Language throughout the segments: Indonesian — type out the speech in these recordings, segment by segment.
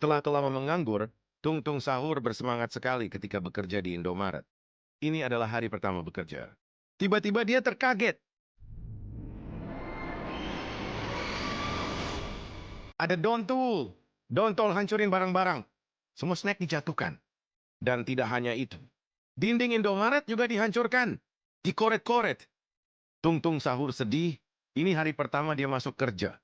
Setelah lama menganggur, Tung Tung Sahur bersemangat sekali ketika bekerja di Indomaret. Ini adalah hari pertama bekerja. Tiba-tiba dia terkaget. Ada dontol. Dontol hancurin barang-barang. Semua snack dijatuhkan. Dan tidak hanya itu. Dinding Indomaret juga dihancurkan. Dikoret-koret. Tung Tung Sahur sedih. Ini hari pertama dia masuk kerja.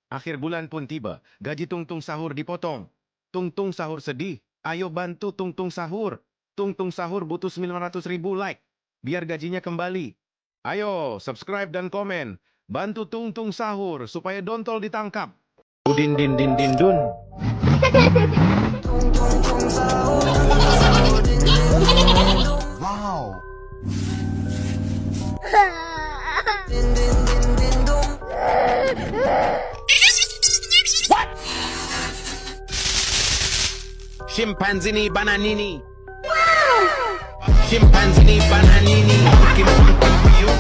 Akhir bulan pun tiba. Gaji Tung Tung Sahur dipotong. Tung Tung Sahur sedih. Ayo bantu Tung Tung Sahur. Tung Tung Sahur butuh 900.000 like. Biar gajinya kembali. Ayo subscribe dan komen. Bantu Tung Tung Sahur supaya dontol ditangkap. Udin din din din dun. Wow. Scimpanzini bananini. Scimpanzini bananini. Looking for you.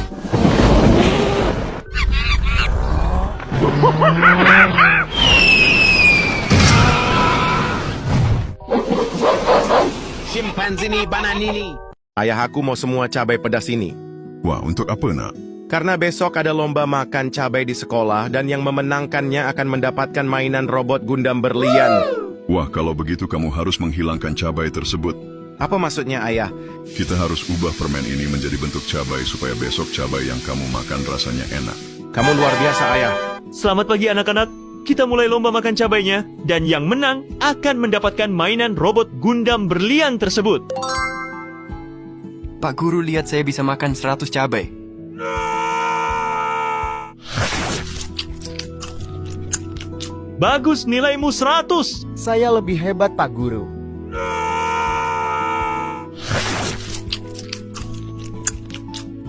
Scimpanzini bananini. Ayah aku mau semua cabai pedas ini. Wah, untuk apa nak? Karena besok ada lomba makan cabai di sekolah dan yang memenangkannya akan mendapatkan mainan robot Gundam berlian. Wah, kalau begitu kamu harus menghilangkan cabai tersebut. Apa maksudnya, Ayah? Kita harus ubah permen ini menjadi bentuk cabai supaya besok cabai yang kamu makan rasanya enak. Kamu luar biasa, Ayah. Selamat pagi anak-anak. Kita mulai lomba makan cabainya dan yang menang akan mendapatkan mainan robot Gundam berlian tersebut. Pak Guru lihat saya bisa makan 100 cabai. Bagus, nilaimu 100. Saya lebih hebat, Pak Guru.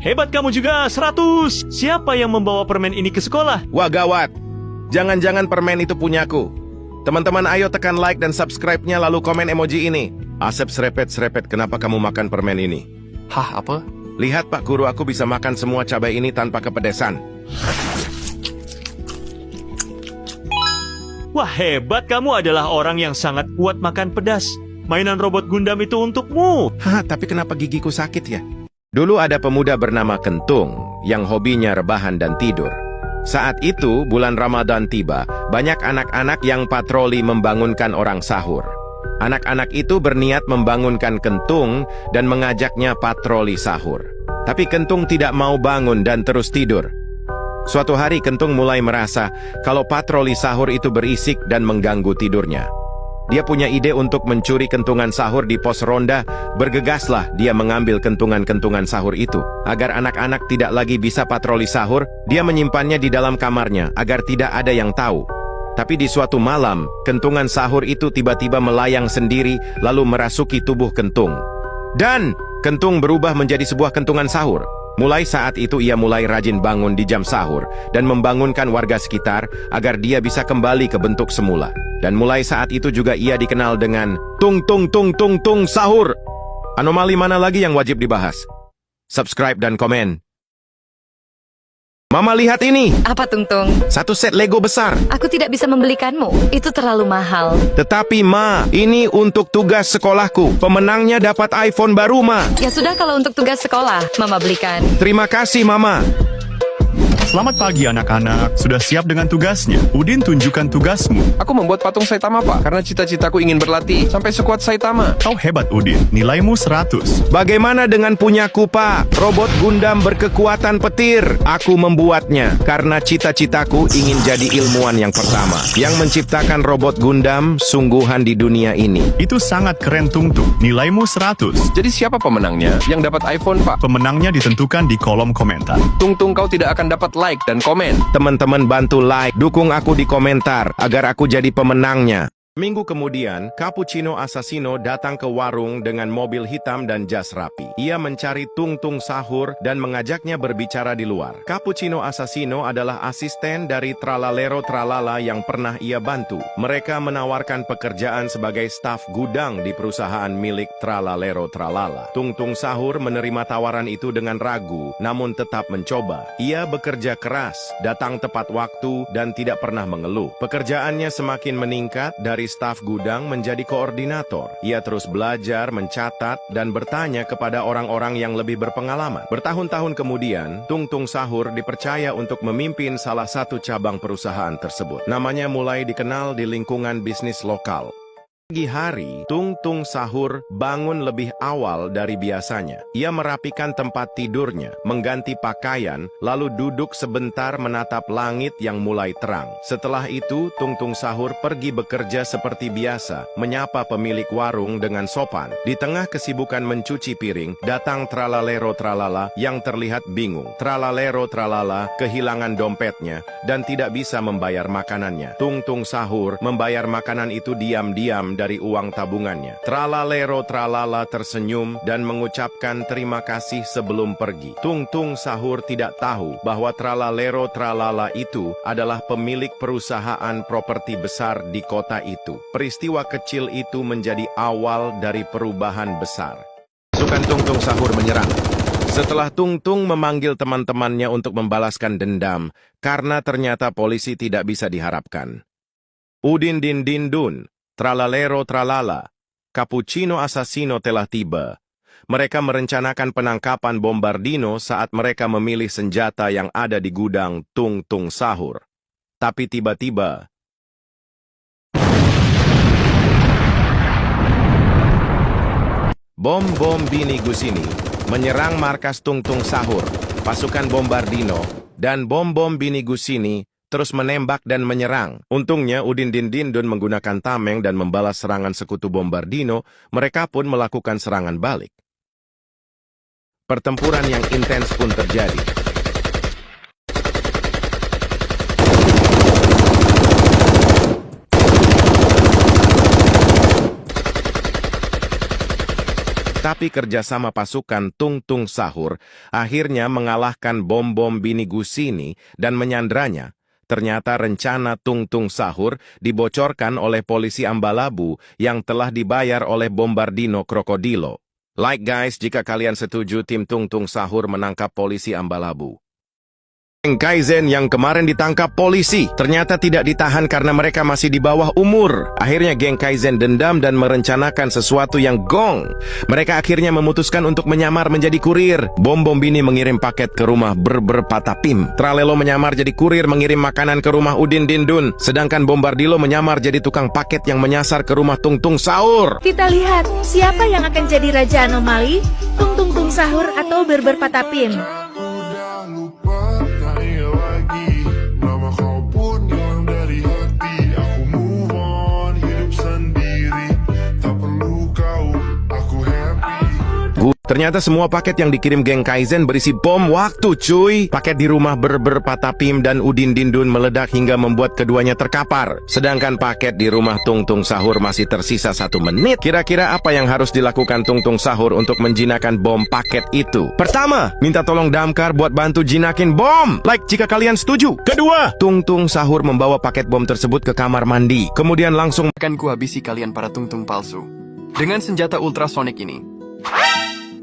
Hebat kamu juga, 100. Siapa yang membawa permen ini ke sekolah? Wah, gawat. Jangan-jangan permen itu punyaku. Teman-teman, ayo tekan like dan subscribe-nya lalu komen emoji ini. Asep serepet-serepet, kenapa kamu makan permen ini? Hah, apa? Lihat Pak Guru, aku bisa makan semua cabai ini tanpa kepedesan. Wah, hebat, kamu adalah orang yang sangat kuat makan pedas. Mainan robot Gundam itu untukmu. Hah, tapi kenapa gigiku sakit ya? Dulu ada pemuda bernama Kentung yang hobinya rebahan dan tidur. Saat itu, bulan Ramadan tiba, banyak anak-anak yang patroli membangunkan orang sahur. Anak-anak itu berniat membangunkan Kentung dan mengajaknya patroli sahur. Tapi Kentung tidak mau bangun dan terus tidur. Suatu hari Kentung mulai merasa kalau patroli sahur itu berisik dan mengganggu tidurnya. Dia punya ide untuk mencuri kentungan sahur di pos ronda. Bergegaslah dia mengambil kentungan-kentungan sahur itu. Agar anak-anak tidak lagi bisa patroli sahur, dia menyimpannya di dalam kamarnya agar tidak ada yang tahu. Tapi di suatu malam, kentungan sahur itu tiba-tiba melayang sendiri lalu merasuki tubuh Kentung. Dan Kentung berubah menjadi sebuah kentungan sahur. Mulai saat itu ia mulai rajin bangun di jam sahur dan membangunkan warga sekitar agar dia bisa kembali ke bentuk semula. Dan mulai saat itu juga ia dikenal dengan Tung Tung Tung Tung Tung Sahur. Anomali mana lagi yang wajib dibahas? Subscribe dan komen. Mama, lihat ini. Apa, Tung Tung? Satu set Lego besar. Aku tidak bisa membelikanmu. Itu terlalu mahal. Tetapi Ma, ini untuk tugas sekolahku. Pemenangnya dapat iPhone baru, Ma. Ya sudah, kalau untuk tugas sekolah, Mama belikan. Terima kasih, Mama. Selamat pagi anak-anak, sudah siap dengan tugasnya? Udin, tunjukkan tugasmu. Aku membuat patung Saitama, Pak, karena cita-citaku ingin berlatih sampai sekuat Saitama. Kau hebat Udin, nilaimu 100. Bagaimana dengan punyaku, Pak? Robot Gundam berkekuatan petir. Aku membuatnya karena cita-citaku ingin jadi ilmuwan yang pertama yang menciptakan robot Gundam sungguhan di dunia ini. Itu sangat keren Tung Tung, nilaimu 100. Jadi siapa pemenangnya? Yang dapat iPhone, Pak? Pemenangnya ditentukan di kolom komentar. Tung Tung, kau tidak akan dapat like dan komen. Teman-teman bantu like, dukung aku di komentar agar aku jadi pemenangnya. Minggu kemudian, Cappuccino Assassino datang ke warung dengan mobil hitam dan jas rapi. Ia mencari Tung Tung Sahur dan mengajaknya berbicara di luar. Cappuccino Assassino adalah asisten dari Tralalero Tralala yang pernah ia bantu. Mereka menawarkan pekerjaan sebagai staf gudang di perusahaan milik Tralalero Tralala. Tung Tung Sahur menerima tawaran itu dengan ragu, namun tetap mencoba. Ia bekerja keras, datang tepat waktu, dan tidak pernah mengeluh. Pekerjaannya semakin meningkat dari staf gudang menjadi koordinator. Ia terus belajar, mencatat, dan bertanya kepada orang-orang yang lebih berpengalaman. Bertahun-tahun kemudian, Tung Tung Sahur dipercaya untuk memimpin salah satu cabang perusahaan tersebut. Namanya mulai dikenal di lingkungan bisnis lokal. Pagi hari, Tung Tung Sahur bangun lebih awal dari biasanya. Ia merapikan tempat tidurnya, mengganti pakaian, lalu duduk sebentar menatap langit yang mulai terang. Setelah itu, Tung Tung Sahur pergi bekerja seperti biasa, menyapa pemilik warung dengan sopan. Di tengah kesibukan mencuci piring, datang Tralalero Tralala yang terlihat bingung. Tralalero Tralala kehilangan dompetnya dan tidak bisa membayar makanannya. Tung Tung Sahur membayar makanan itu diam-diam dari uang tabungannya. Tralalero Tralala tersenyum dan mengucapkan terima kasih sebelum pergi. Tung Tung Sahur tidak tahu bahwa Tralalero Tralala itu adalah pemilik perusahaan properti besar di kota itu. Peristiwa kecil itu menjadi awal dari perubahan besar. Pasukan Tung Tung Sahur menyerang. Setelah Tung Tung memanggil teman-temannya untuk membalaskan dendam, karena ternyata polisi tidak bisa diharapkan. Udin Din Din Dun, Tralalero Tralala, Cappuccino Assassino telah tiba. Mereka merencanakan penangkapan Bombardino saat mereka memilih senjata yang ada di gudang Tung Tung Sahur. Tapi tiba-tiba, bom-bom Bini Gusini menyerang markas Tung Tung Sahur. Pasukan Bombardino dan bom-bom Bini Gusini terus menembak dan menyerang. Untungnya Udin Din Din Dun menggunakan tameng dan membalas serangan sekutu Bombardino. Mereka pun melakukan serangan balik. Pertempuran yang intens pun terjadi. Tapi kerjasama pasukan Tung Tung Sahur akhirnya mengalahkan bom-bom Bini Gusini dan menyandranya. Ternyata rencana Tung Tung Sahur dibocorkan oleh polisi Ambalabu yang telah dibayar oleh Bombardino Krokodilo. Like guys jika kalian setuju tim Tung Tung Sahur menangkap polisi Ambalabu. Geng Kaizen yang kemarin ditangkap polisi ternyata tidak ditahan karena mereka masih di bawah umur. Akhirnya geng Kaizen dendam dan merencanakan sesuatu yang gong. Mereka akhirnya memutuskan untuk menyamar menjadi kurir. Bom-bom Bini mengirim paket ke rumah Patapim. Tralelo menyamar jadi kurir mengirim makanan ke rumah Udin Din Dun. Sedangkan Bombardilo menyamar jadi tukang paket yang menyasar ke rumah Tung Tung Sahur. Kita lihat siapa yang akan jadi Raja Anomali, Tung Tung Tung Sahur atau Patapim. Ternyata semua paket yang dikirim geng Kaizen berisi bom waktu cuy. Paket di rumah Patapim dan Udin Din Dun meledak hingga membuat keduanya terkapar. Sedangkan paket di rumah Tung Tung Sahur masih tersisa 1 menit. Kira-kira apa yang harus dilakukan Tung Tung Sahur untuk menjinakkan bom paket itu? Pertama, minta tolong damkar buat bantu jinakin bom. Like jika kalian setuju. Kedua, Tung Tung Sahur membawa paket bom tersebut ke kamar mandi. Kemudian langsung Akan kuhabisi kalian para tung-tung palsu. Dengan senjata ultrasonik ini.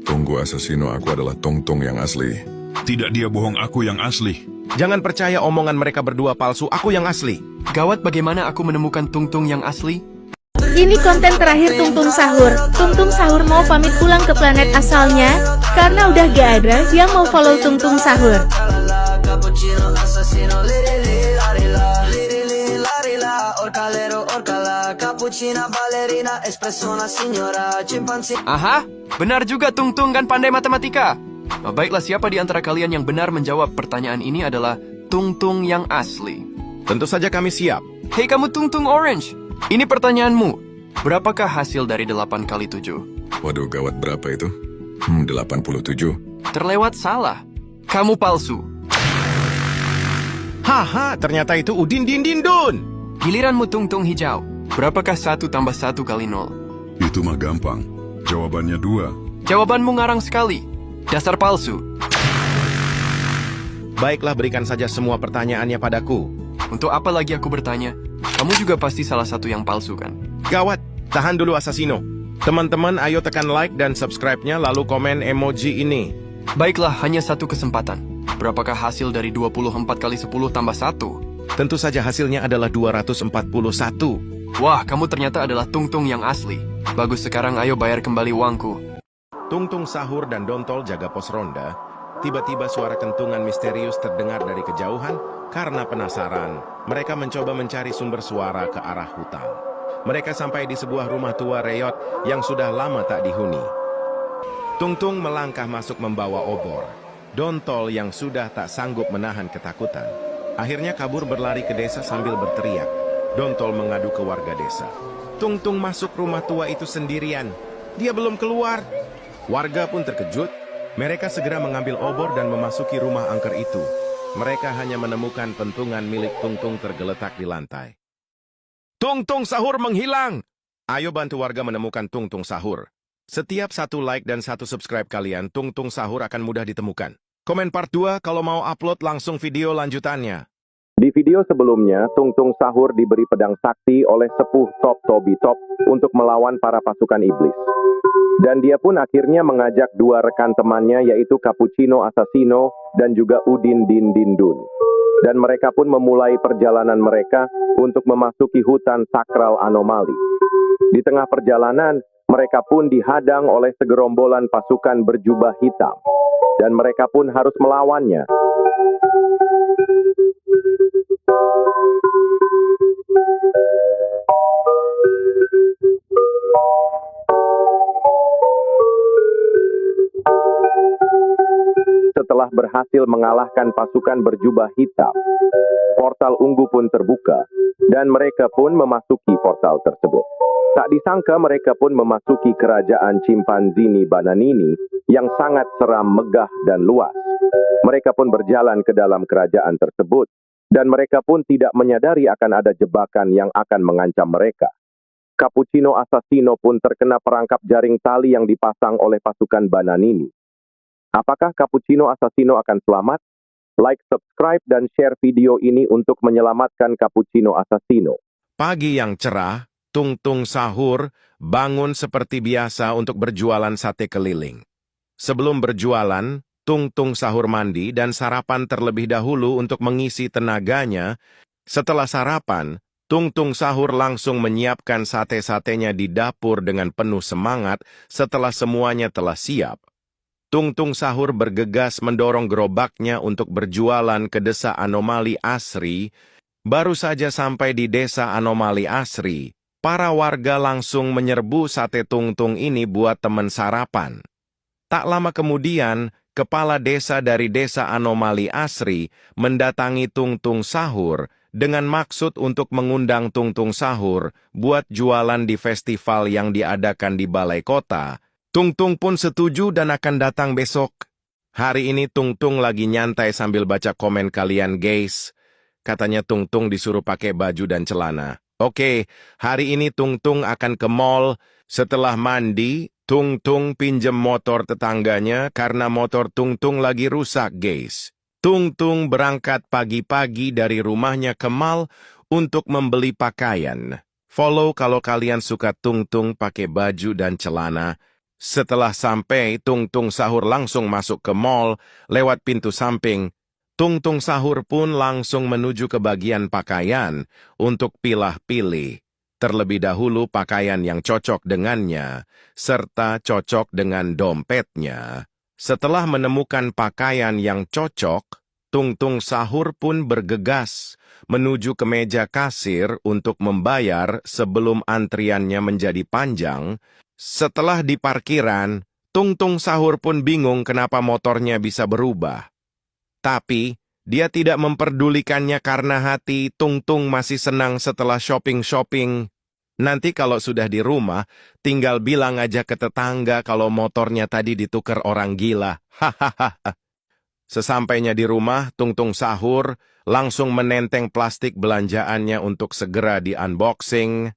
Tunggu Assassino, aku adalah Tung Tung yang asli. Tidak dia bohong, aku yang asli. jangan percaya omongan mereka berdua palsu, aku yang asli. Gawat, bagaimana aku menemukan Tung Tung yang asli? Ini konten terakhir Tung Tung Sahur. Tung Tung Sahur mau pamit pulang ke planet asalnya, karena udah gak ada yang mau follow Tung Tung Sahur. Aha, benar juga Tung Tung kan pandai matematika. Baiklah, siapa di antara kalian yang benar menjawab pertanyaan ini adalah Tung Tung yang asli? Tentu saja kami siap. Hei kamu Tung Tung Orange, ini pertanyaanmu. Berapakah hasil dari 8 kali 7? Waduh, gawat, berapa itu? 87. Terlewat salah. Kamu palsu. Haha, ternyata itu Udin Din Din Dun. Giliranmu Tung Tung Hijau. Berapakah 1 tambah 1 kali 0? Itu mah gampang. Jawabannya 2. Jawabanmu ngarang sekali. Dasar palsu. Baiklah, berikan saja semua pertanyaannya padaku. Untuk apa lagi aku bertanya? Kamu juga pasti salah satu yang palsu kan? Gawat, tahan dulu Asasino. Teman-teman, ayo tekan like dan subscribe-nya lalu komen emoji ini. Baiklah, hanya satu kesempatan. Berapakah hasil dari 24 kali 10 tambah 1? Tentu saja hasilnya adalah 241. Wah, kamu ternyata adalah Tungtung yang asli. Bagus, sekarang ayo bayar kembali uangku. Tungtung Sahur dan Dontol jaga pos ronda. Tiba-tiba suara kentungan misterius terdengar dari kejauhan. Karena penasaran, mereka mencoba mencari sumber suara ke arah hutan. Mereka sampai di sebuah rumah tua reot yang sudah lama tak dihuni. Tungtung melangkah masuk membawa obor. Dontol yang sudah tak sanggup menahan ketakutan akhirnya kabur berlari ke desa sambil berteriak. Dontol mengadu ke warga desa. Tungtung masuk rumah tua itu sendirian. Dia belum keluar. Warga pun terkejut. Mereka segera mengambil obor dan memasuki rumah angker itu. Mereka hanya menemukan pentungan milik Tungtung tergeletak di lantai. Tungtung Sahur menghilang! Ayo bantu warga menemukan Tungtung Sahur. Setiap 1 like dan 1 subscribe kalian, Tungtung Sahur akan mudah ditemukan. Komen part 2 kalau mau upload langsung video lanjutannya. Di video sebelumnya, Tungtung Sahur diberi pedang sakti oleh sepuh Top Tobi Top untuk melawan para pasukan iblis. Dan dia pun akhirnya mengajak 2 rekan temannya yaitu Cappuccino Assassino dan juga Udin Din Din Dun. Dan mereka pun memulai perjalanan mereka untuk memasuki hutan sakral anomali. Di tengah perjalanan, mereka pun dihadang oleh segerombolan pasukan berjubah hitam. Dan mereka pun harus melawannya. Setelah berhasil mengalahkan pasukan berjubah hitam, portal ungu pun terbuka, dan mereka pun memasuki portal tersebut. Tak disangka mereka pun memasuki kerajaan Chimpanzini Bananini yang sangat seram, megah, dan luas. Mereka pun berjalan ke dalam kerajaan tersebut, dan mereka pun tidak menyadari akan ada jebakan yang akan mengancam mereka. Cappuccino Assassino pun terkena perangkap jaring tali yang dipasang oleh pasukan Bananini. Apakah Cappuccino Assassino akan selamat? Like, subscribe, dan share video ini untuk menyelamatkan Cappuccino Assassino. Pagi yang cerah, Tungtung Sahur bangun seperti biasa untuk berjualan sate keliling. Sebelum berjualan, Tungtung Sahur mandi dan sarapan terlebih dahulu untuk mengisi tenaganya. Setelah sarapan, Tungtung Sahur langsung menyiapkan sate-satenya di dapur dengan penuh semangat setelah semuanya telah siap. Tungtung Sahur bergegas mendorong gerobaknya untuk berjualan ke desa Anomali Asri. Baru saja sampai di desa Anomali Asri, para warga langsung menyerbu sate Tungtung ini buat teman sarapan. Tak lama kemudian, kepala desa dari desa Anomali Asri mendatangi Tungtung Sahur dengan maksud untuk mengundang Tungtung Sahur buat jualan di festival yang diadakan di balai kota. Tungtung pun setuju dan akan datang besok. Hari ini Tungtung lagi nyantai sambil baca komen kalian guys. Katanya Tungtung disuruh pakai baju dan celana. Oke, hari ini Tungtung akan ke mall. Setelah mandi, Tungtung pinjem motor tetangganya karena motor Tungtung lagi rusak guys. Tungtung berangkat pagi-pagi dari rumahnya ke mall untuk membeli pakaian. Follow kalau kalian suka Tungtung pakai baju dan celana. Setelah sampai, Tungtung Sahur langsung masuk ke mall lewat pintu samping. Tungtung Sahur pun langsung menuju ke bagian pakaian untuk pilah-pilih. Terlebih dahulu pakaian yang cocok dengannya, serta cocok dengan dompetnya. Setelah menemukan pakaian yang cocok, Tungtung Sahur pun bergegas menuju ke meja kasir untuk membayar sebelum antriannya menjadi panjang. Setelah di parkiran, Tungtung Sahur pun bingung kenapa motornya bisa berubah. Tapi, dia tidak memperdulikannya karena hati Tungtung masih senang setelah shopping-shopping. Nanti kalau sudah di rumah, tinggal bilang aja ke tetangga kalau motornya tadi ditukar orang gila. Hahaha. Sesampainya di rumah, Tungtung Sahur langsung menenteng plastik belanjaannya untuk segera di-unboxing.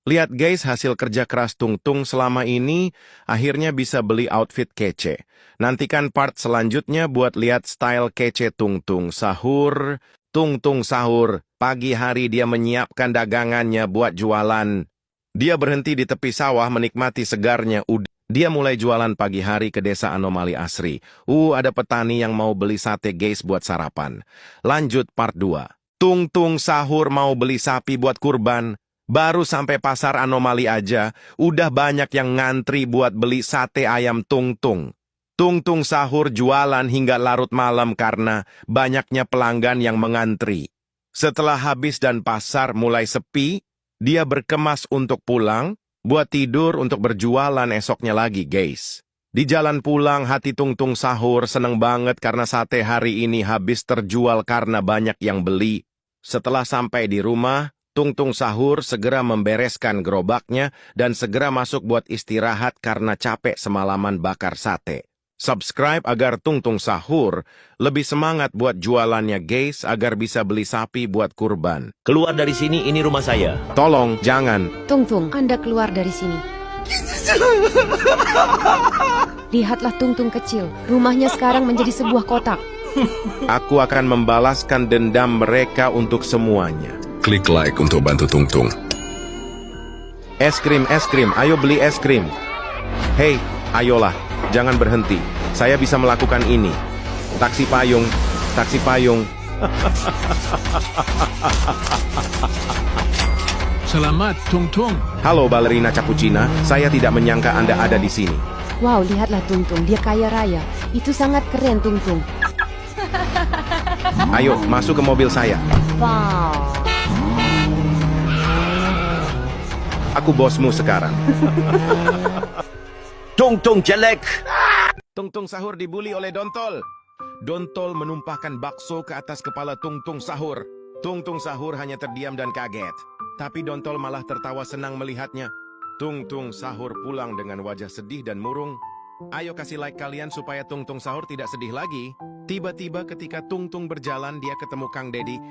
Lihat guys, hasil kerja keras Tung Tung selama ini akhirnya bisa beli outfit kece. Nantikan part selanjutnya buat lihat style kece Tung Tung Sahur. Tung Tung Sahur, pagi hari dia menyiapkan dagangannya buat jualan. Dia berhenti di tepi sawah menikmati segarnya udara. Dia mulai jualan pagi hari ke desa Anomali Asri. Ada petani yang mau beli sate guys buat sarapan. Lanjut part 2. Tung Tung Sahur mau beli sapi buat kurban. Baru sampai pasar Anomali aja, udah banyak yang ngantri buat beli sate ayam Tung Tung. Tung Tung Sahur jualan hingga larut malam karena banyaknya pelanggan yang mengantri. Setelah habis dan pasar mulai sepi, dia berkemas untuk pulang, buat tidur untuk berjualan esoknya lagi guys. Di jalan pulang, hati Tung Tung Sahur seneng banget karena sate hari ini habis terjual karena banyak yang beli. Setelah sampai di rumah, Tung Tung Sahur segera membereskan gerobaknya dan segera masuk buat istirahat karena capek semalaman bakar sate. Subscribe agar Tung Tung Sahur lebih semangat buat jualannya guys agar bisa beli sapi buat kurban. Keluar dari sini, ini rumah saya. Tolong, jangan. Tung Tung, Anda keluar dari sini. Lihatlah Tung Tung kecil, rumahnya sekarang menjadi sebuah kotak. Aku akan membalaskan dendam mereka untuk semuanya. Klik like untuk bantu Tung Tung. Es krim, ayo beli es krim. Hei, ayolah, jangan berhenti. Saya bisa melakukan ini. Taksi payung, taksi payung. Selamat, Tung Tung. Halo balerina Cappuccina, saya tidak menyangka Anda ada di sini. Wow, lihatlah Tung Tung, dia kaya raya. Itu sangat keren Tung Tung. Ayo, masuk ke mobil saya. Wow. Aku bosmu sekarang. Tung Tung jelek. Tung Tung Sahur dibully oleh Dontol. Dontol menumpahkan bakso ke atas kepala Tung Tung Sahur. Tung Tung Sahur hanya terdiam dan kaget. Tapi Dontol malah tertawa senang melihatnya. Tung Tung Sahur pulang dengan wajah sedih dan murung. Ayo kasih like kalian supaya Tung Tung Sahur tidak sedih lagi. Tiba-tiba ketika Tung Tung berjalan, dia ketemu Kang Dedi.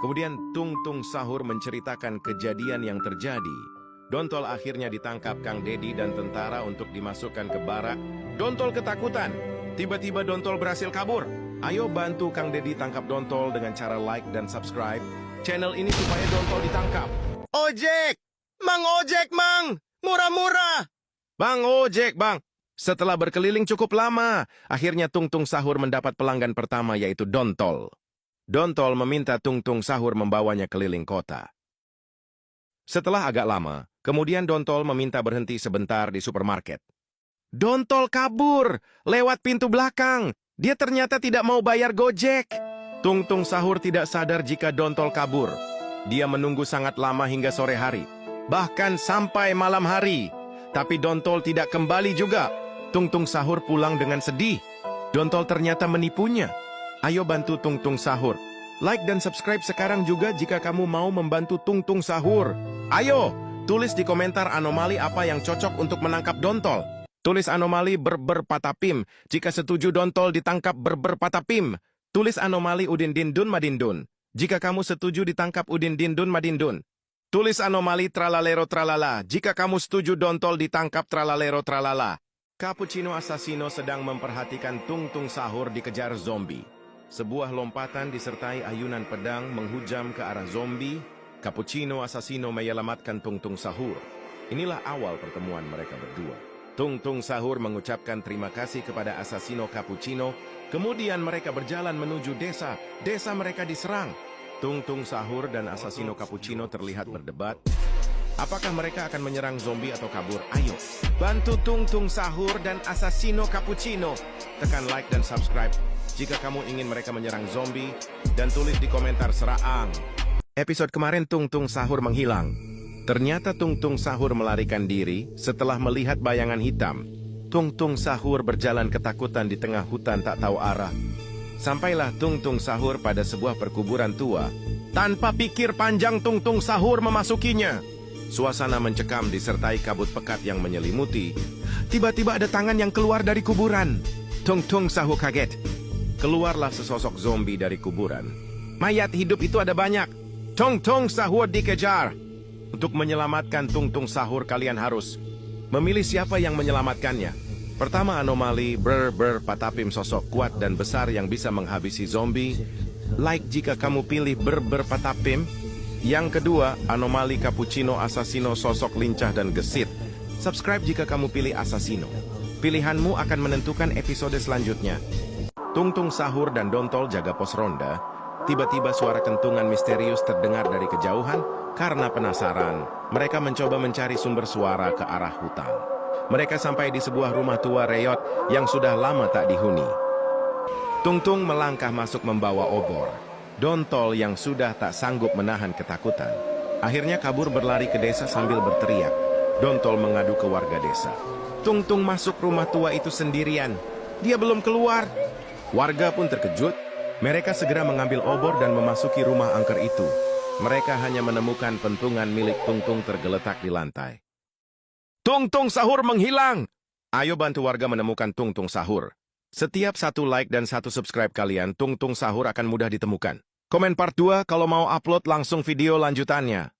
Kemudian Tung Tung Sahur menceritakan kejadian yang terjadi. Dontol akhirnya ditangkap Kang Dedi dan tentara untuk dimasukkan ke barak. Dontol ketakutan. Tiba-tiba Dontol berhasil kabur. Ayo bantu Kang Dedi tangkap Dontol dengan cara like dan subscribe channel ini supaya Dontol ditangkap. Ojek! Mang Ojek, Mang! Murah-murah! Bang Ojek, Bang! Setelah berkeliling cukup lama, akhirnya Tung Tung Sahur mendapat pelanggan pertama yaitu Dontol. Dontol meminta Tung Tung Sahur membawanya keliling kota. Setelah agak lama, kemudian Dontol meminta berhenti sebentar di supermarket. Dontol kabur lewat pintu belakang. Dia ternyata tidak mau bayar Gojek. Tung Tung Sahur tidak sadar jika Dontol kabur. Dia menunggu sangat lama hingga sore hari, bahkan sampai malam hari. Tapi Dontol tidak kembali juga. Tung Tung Sahur pulang dengan sedih. Dontol ternyata menipunya. Ayo bantu Tung Tung Sahur. Like dan subscribe sekarang juga jika kamu mau membantu Tung Tung Sahur. Ayo, tulis di komentar anomali apa yang cocok untuk menangkap Dontol. Tulis anomali berber patapim jika setuju Dontol ditangkap berber patapim. Tulis anomali Udin Dindun Madindun jika kamu setuju ditangkap Udin Dindun Madindun. Tulis anomali tralalero tralala jika kamu setuju Dontol ditangkap tralalero tralala. Cappuccino Assassino sedang memperhatikan Tung Tung Sahur dikejar zombie. Sebuah lompatan disertai ayunan pedang menghujam ke arah zombie. Cappuccino Assassino menyelamatkan Tung Tung Sahur. Inilah awal pertemuan mereka berdua. Tung Tung Sahur mengucapkan terima kasih kepada Assassino Cappuccino. Kemudian mereka berjalan menuju desa. Desa mereka diserang. Tung Tung Sahur dan Assassino Cappuccino terlihat berdebat. Apakah mereka akan menyerang zombie atau kabur? Ayo, bantu Tung Tung Sahur dan Assassino Cappuccino. Tekan like dan subscribe jika kamu ingin mereka menyerang zombie, dan tulis di komentar serang. Episode kemarin Tung Tung Sahur menghilang. Ternyata Tung Tung Sahur melarikan diri setelah melihat bayangan hitam. Tung Tung Sahur berjalan ketakutan di tengah hutan tak tahu arah. Sampailah Tung Tung Sahur pada sebuah perkuburan tua. Tanpa pikir panjang Tung Tung Sahur memasukinya. Suasana mencekam disertai kabut pekat yang menyelimuti. Tiba-tiba ada tangan yang keluar dari kuburan. Tung Tung Sahur kaget. Keluarlah sesosok zombie dari kuburan. Mayat hidup itu ada banyak. Tung Tung Sahur dikejar. Untuk menyelamatkan Tung Tung Sahur, kalian harus memilih siapa yang menyelamatkannya. Pertama, anomali Ber Patapim, sosok kuat dan besar yang bisa menghabisi zombie. Like jika kamu pilih Ber Patapim. Yang kedua, anomali Cappuccino Assassino, sosok lincah dan gesit. Subscribe jika kamu pilih Assassino. Pilihanmu akan menentukan episode selanjutnya. Tung Tung Sahur dan Dontol jaga pos ronda. Tiba-tiba suara kentungan misterius terdengar dari kejauhan. Karena penasaran, mereka mencoba mencari sumber suara ke arah hutan. Mereka sampai di sebuah rumah tua reot yang sudah lama tak dihuni. Tung Tung melangkah masuk membawa obor. Dontol yang sudah tak sanggup menahan ketakutan akhirnya kabur berlari ke desa sambil berteriak. Dontol mengadu ke warga desa. Tung Tung masuk rumah tua itu sendirian. Dia belum keluar. Warga pun terkejut. Mereka segera mengambil obor dan memasuki rumah angker itu. Mereka hanya menemukan pentungan milik Tung Tung tergeletak di lantai. Tung Tung Sahur menghilang! Ayo bantu warga menemukan Tung Tung Sahur. Setiap 1 like dan 1 subscribe kalian, Tung Tung Sahur akan mudah ditemukan. Komen part 2 kalau mau upload langsung video lanjutannya.